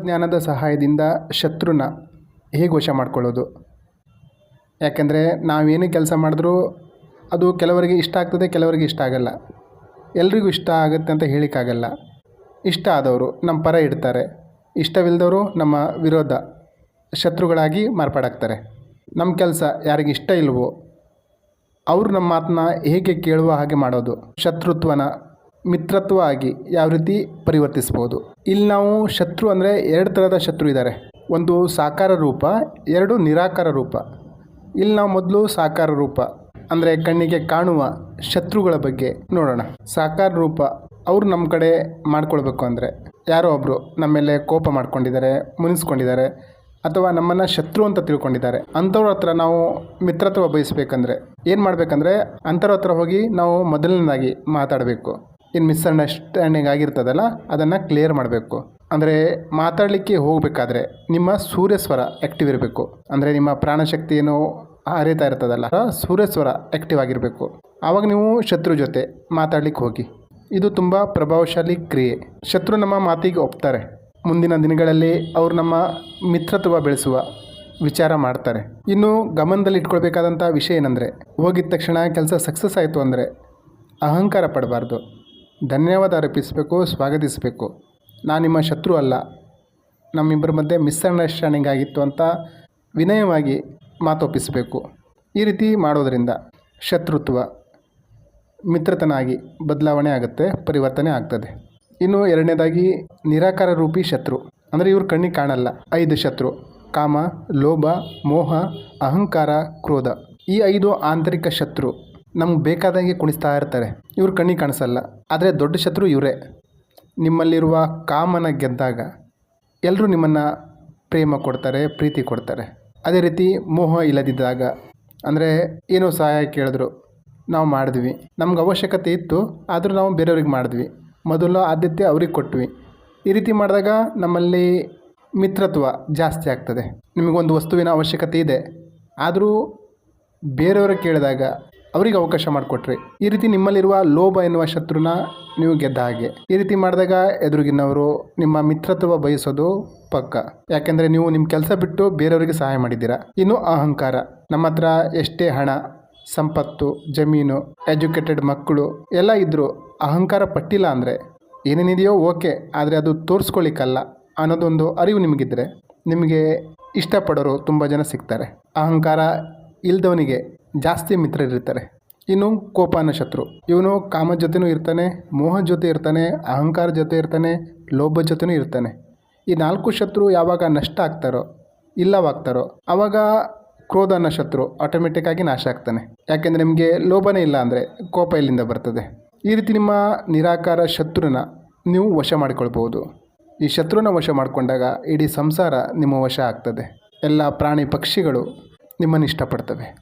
ತಂತ್ರಜ್ಞಾನದ ಸಹಾಯದಿಂದ ಶತ್ರುನ ಹೇಗೆ ವಶ ಮಾಡ್ಕೊಳ್ಳೋದು. ಯಾಕೆಂದರೆ ನಾವೇನೇ ಕೆಲಸ ಮಾಡಿದ್ರೂ ಅದು ಕೆಲವರಿಗೆ ಇಷ್ಟ ಆಗ್ತದೆ, ಕೆಲವರಿಗೆ ಇಷ್ಟ ಆಗಲ್ಲ. ಎಲ್ರಿಗೂ ಇಷ್ಟ ಆಗುತ್ತೆ ಅಂತ ಹೇಳಿಕ್ಕಾಗಲ್ಲ. ಇಷ್ಟ ಆದವರು ನಮ್ಮ ಪರ ಇಡ್ತಾರೆ, ಇಷ್ಟವಿಲ್ಲದವರು ನಮ್ಮ ವಿರೋಧ ಶತ್ರುಗಳಾಗಿ ಮಾರ್ಪಾಡಾಗ್ತಾರೆ. ನಮ್ಮ ಕೆಲಸ ಯಾರಿಗೆ ಇಷ್ಟ ಇಲ್ವೋ ಅವರು ನಮ್ಮ ಮಾತನ್ನ ಹೇಗೆ ಕೇಳುವ ಹಾಗೆ ಮಾಡೋದು, ಶತ್ರುತ್ವನ ಮಿತ್ರತ್ವ ಆಗಿ ಯಾವ ರೀತಿ ಪರಿವರ್ತಿಸ್ಬೋದು. ಇಲ್ಲಿ ನಾವು ಶತ್ರು ಅಂದರೆ 2 ಥರದ ಶತ್ರು ಇದ್ದಾರೆ. ಒಂದು ಸಾಕಾರ ರೂಪ, 2 ನಿರಾಕಾರ ರೂಪ. ಇಲ್ಲಿ ನಾವು ಮೊದಲು ಸಾಕಾರ ರೂಪ ಅಂದರೆ ಕಣ್ಣಿಗೆ ಕಾಣುವ ಶತ್ರುಗಳ ಬಗ್ಗೆ ನೋಡೋಣ. ಸಾಕಾರ ರೂಪ ಅವರು ನಮ್ಮ ಕಡೆ ಮಾಡ್ಕೊಳ್ಬೇಕು ಅಂದರೆ ಯಾರೋ ಒಬ್ಬರು ನಮ್ಮ ಮೇಲೆ ಕೋಪ ಮಾಡ್ಕೊಂಡಿದ್ದಾರೆ, ಮುನಿಸ್ಕೊಂಡಿದ್ದಾರೆ, ಅಥವಾ ನಮ್ಮನ್ನು ಶತ್ರು ಅಂತ ತಿಳ್ಕೊಂಡಿದ್ದಾರೆ. ಅಂಥವ್ರ ಹತ್ರ ನಾವು ಮಿತ್ರತ್ವ ಬಯಸಬೇಕಂದ್ರೆ ಏನು ಮಾಡಬೇಕಂದ್ರೆ ಅಂಥವ್ರ ಹತ್ರ ಹೋಗಿ ನಾವು ಮೊದಲನೇದಾಗಿ ಮಾತಾಡಬೇಕು. ಏನು ಮಿಸ್ಅಂಡರ್ಸ್ಟ್ಯಾಂಡಿಂಗ್ ಆಗಿರ್ತದಲ್ಲ ಅದನ್ನು ಕ್ಲಿಯರ್ ಮಾಡಬೇಕು. ಅಂದರೆ ಮಾತಾಡಲಿಕ್ಕೆ ಹೋಗಬೇಕಾದ್ರೆ ನಿಮ್ಮ ಸೂರ್ಯಸ್ವರ ಆ್ಯಕ್ಟಿವ್ ಇರಬೇಕು. ಅಂದರೆ ನಿಮ್ಮ ಪ್ರಾಣಶಕ್ತಿ ಏನು ಹರಿತಾ ಇರ್ತದಲ್ಲ, ಸೂರ್ಯಸ್ವರ ಆ್ಯಕ್ಟಿವ್ ಆಗಿರಬೇಕು. ಆವಾಗ ನೀವು ಶತ್ರು ಜೊತೆ ಮಾತಾಡಲಿಕ್ಕೆ ಹೋಗಿ. ಇದು ತುಂಬ ಪ್ರಭಾವಶಾಲಿ ಕ್ರಿಯೆ. ಶತ್ರು ನಮ್ಮ ಮಾತಿಗೆ ಒಪ್ತಾರೆ. ಮುಂದಿನ ದಿನಗಳಲ್ಲಿ ಅವರು ನಮ್ಮ ಮಿತ್ರತ್ವ ಬೆಳೆಸುವ ವಿಚಾರ ಮಾಡ್ತಾರೆ. ಇನ್ನು ಗಮನದಲ್ಲಿ ಇಟ್ಕೊಳ್ಬೇಕಾದಂಥ ವಿಷಯ ಏನಂದರೆ, ಹೋಗಿದ ತಕ್ಷಣ ಕೆಲಸ ಸಕ್ಸಸ್ ಆಯಿತು ಅಂದರೆ ಅಹಂಕಾರ ಪಡಬಾರ್ದು. ಧನ್ಯವಾದ ಅರ್ಪಿಸಬೇಕು, ಸ್ವಾಗತಿಸಬೇಕು. ನಾನು ನಿಮ್ಮ ಶತ್ರು ಅಲ್ಲ, ನಮ್ಮಿಬ್ಬರ ಮಧ್ಯೆ ಮಿಸ್ಅಂಡರ್ಸ್ಟ್ಯಾಂಡಿಂಗ್ ಆಗಿತ್ತು ಅಂತ ವಿನಯವಾಗಿ ಮಾತೊಪ್ಪಿಸಬೇಕು. ಈ ರೀತಿ ಮಾಡೋದರಿಂದ ಶತ್ರುತ್ವ ಮಿತ್ರತನಾಗಿ ಬದಲಾವಣೆ ಆಗುತ್ತೆ, ಪರಿವರ್ತನೆ ಆಗ್ತದೆ. ಇನ್ನು 2ನೇದಾಗಿ ನಿರಾಕಾರ ರೂಪಿ ಶತ್ರು ಅಂದರೆ ಇವ್ರ ಕಣ್ಣಿಗೆ ಕಾಣಲ್ಲ. 5 ಶತ್ರು: ಕಾಮ, ಲೋಭ, ಮೋಹ, ಅಹಂಕಾರ, ಕ್ರೋಧ. ಈ 5 ಆಂತರಿಕ ಶತ್ರು ನಮ್ಗೆ ಬೇಕಾದಂಗೆ ಕುಣಿಸ್ತಾ ಇರ್ತಾರೆ. ಇವ್ರ ಕಣ್ಣಿಗೆ ಕಾಣಿಸಲ್ಲ. ಆದರೆ ದೊಡ್ಡ ಶತ್ರು ಇವರೇ. ನಿಮ್ಮಲ್ಲಿರುವ ಕಾಮನ ಗೆದ್ದಾಗ ಎಲ್ಲರೂ ನಿಮ್ಮನ್ನು ಪ್ರೇಮ ಕೊಡ್ತಾರೆ, ಪ್ರೀತಿ ಕೊಡ್ತಾರೆ. ಅದೇ ರೀತಿ ಮೋಹ ಇಲ್ಲದಿದ್ದಾಗ, ಅಂದರೆ ಏನೋ ಸಹಾಯ ಕೇಳಿದ್ರು ನಾವು ಮಾಡಿದ್ವಿ, ನಮ್ಗೆ ಅವಶ್ಯಕತೆ ಇತ್ತು ಆದರೂ ನಾವು ಬೇರೆಯವ್ರಿಗೆ ಮಾಡಿದ್ವಿ, ಮೊದಲು ಆದ್ಯತೆ ಅವ್ರಿಗೆ ಕೊಟ್ವಿ. ಈ ರೀತಿ ಮಾಡಿದಾಗ ನಮ್ಮಲ್ಲಿ ಮಿತ್ರತ್ವ ಜಾಸ್ತಿ ಆಗ್ತದೆ. ನಿಮಗೊಂದು ವಸ್ತುವಿನ ಅವಶ್ಯಕತೆ ಇದೆ ಆದರೂ ಬೇರೆಯವ್ರಿಗೆ ಕೇಳಿದಾಗ ಅವ್ರಿಗೆ ಅವಕಾಶ ಮಾಡಿಕೊಟ್ರಿ. ಈ ರೀತಿ ನಿಮ್ಮಲ್ಲಿರುವ ಲೋಭ ಎನ್ನುವ ಶತ್ರುನ ನೀವು ಗೆದ್ದ ಹಾಗೆ. ಈ ರೀತಿ ಮಾಡಿದಾಗ ಎದುರಿಗಿನವರು ನಿಮ್ಮ ಮಿತ್ರತ್ವ ಬಯಸೋದು ಪಕ್ಕ. ಯಾಕೆಂದರೆ ನೀವು ನಿಮ್ಮ ಕೆಲಸ ಬಿಟ್ಟು ಬೇರೆಯವರಿಗೆ ಸಹಾಯ ಮಾಡಿದ್ದೀರಾ. ಇನ್ನು ಅಹಂಕಾರ. ನಮ್ಮ ಹತ್ರ ಎಷ್ಟೇ ಹಣ, ಸಂಪತ್ತು, ಜಮೀನು, ಎಜುಕೇಟೆಡ್ ಮಕ್ಕಳು ಎಲ್ಲ ಇದ್ದರೂ ಅಹಂಕಾರ ಪಟ್ಟಿಲ್ಲ ಅಂದರೆ ಏನೇನಿದೆಯೋ ಓಕೆ, ಆದರೆ ಅದು ತೋರಿಸ್ಕೊಳ್ಳಿಕ್ಕಲ್ಲ ಅನ್ನೋದೊಂದು ಅರಿವು ನಿಮಗಿದ್ದರೆ ನಿಮಗೆ ಇಷ್ಟಪಡೋರು ತುಂಬ ಜನ ಸಿಗ್ತಾರೆ. ಅಹಂಕಾರ ಇಲ್ದವನಿಗೆ ಜಾಸ್ತಿ ಮಿತ್ರರಿರ್ತಾರೆ. ಇನ್ನು ಕೋಪ ಅನ್ನೋ ಶತ್ರು. ಇವನು ಕಾಮ ಜೊತೆನೂ ಇರ್ತಾನೆ, ಮೋಹ ಜೊತೆ ಇರ್ತಾನೆ, ಅಹಂಕಾರ ಜೊತೆ ಇರ್ತಾನೆ, ಲೋಭ ಜೊತೆನೂ ಇರ್ತಾನೆ. ಈ 4 ಶತ್ರು ಯಾವಾಗ ನಷ್ಟ ಆಗ್ತಾರೋ, ಇಲ್ಲವಾಗ್ತಾರೋ ಆವಾಗ ಕ್ರೋಧ ಅನ್ನೋ ಶತ್ರು ಆಟೋಮೆಟಿಕ್ಕಾಗಿ ನಾಶ ಆಗ್ತಾನೆ. ಯಾಕೆಂದರೆ ನಿಮಗೆ ಲೋಭನೇ ಇಲ್ಲ ಅಂದರೆ ಕೋಪ ಇಲ್ಲಿಂದ ಬರ್ತದೆ. ಈ ರೀತಿ ನಿಮ್ಮ ನಿರಾಕಾರ ಶತ್ರುನ ನೀವು ವಶ ಮಾಡಿಕೊಳ್ಬೋದು. ಈ ಶತ್ರುನ ವಶ ಮಾಡಿಕೊಂಡಾಗ ಇಡೀ ಸಂಸಾರ ನಿಮ್ಮ ವಶ ಆಗ್ತದೆ. ಎಲ್ಲ ಪ್ರಾಣಿ ಪಕ್ಷಿಗಳು ನಿಮ್ಮನ್ನು ಇಷ್ಟಪಡ್ತವೆ.